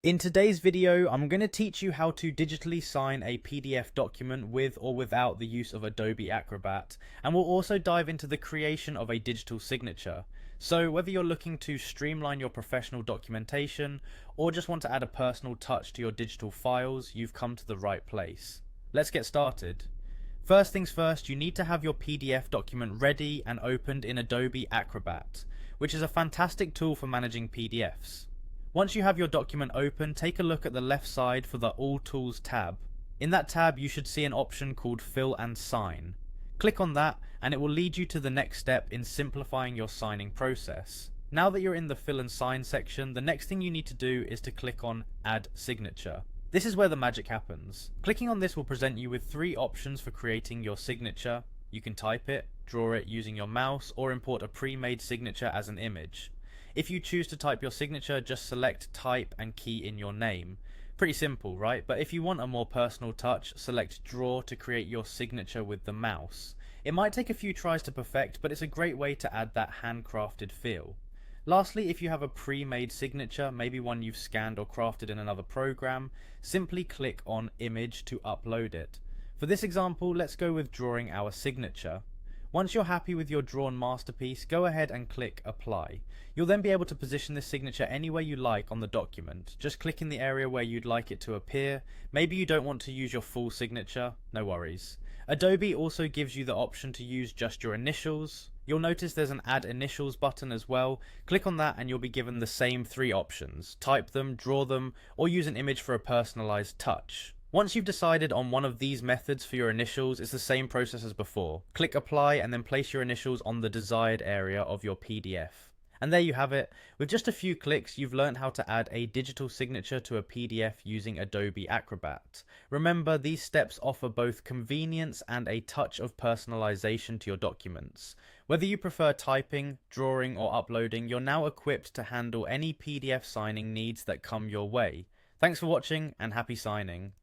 In today's video, I'm going to teach you how to digitally sign a PDF document with or without the use of Adobe Acrobat, and we'll also dive into the creation of a digital signature. So whether you're looking to streamline your professional documentation or just want to add a personal touch to your digital files, you've come to the right place. Let's get started. First things first, you need to have your PDF document ready and opened in Adobe Acrobat, which is a fantastic tool for managing PDFs. Once you have your document open, take a look at the left side for the All Tools tab. In that tab, you should see an option called Fill and Sign. Click on that and it will lead you to the next step in simplifying your signing process. Now that you're in the Fill and Sign section, the next thing you need to do is to click on Add Signature. This is where the magic happens. Clicking on this will present you with three options for creating your signature. You can type it, draw it using your mouse, or import a pre-made signature as an image. If you choose to type your signature, just select type and key in your name. Pretty simple, right? But if you want a more personal touch, select draw to create your signature with the mouse. It might take a few tries to perfect, but it's a great way to add that handcrafted feel. Lastly, if you have a pre-made signature, maybe one you've scanned or crafted in another program, simply click on image to upload it. For this example, let's go with drawing our signature. Once you're happy with your drawn masterpiece, go ahead and click Apply. You'll then be able to position this signature anywhere you like on the document. Just click in the area where you'd like it to appear. Maybe you don't want to use your full signature, no worries. Adobe also gives you the option to use just your initials. You'll notice there's an Add Initials button as well. Click on that and you'll be given the same three options. Type them, draw them, or use an image for a personalized touch. Once you've decided on one of these methods for your initials, it's the same process as before. Click Apply and then place your initials on the desired area of your PDF. And there you have it. With just a few clicks, you've learned how to add a digital signature to a PDF using Adobe Acrobat. Remember, these steps offer both convenience and a touch of personalization to your documents. Whether you prefer typing, drawing, or uploading, you're now equipped to handle any PDF signing needs that come your way. Thanks for watching and happy signing.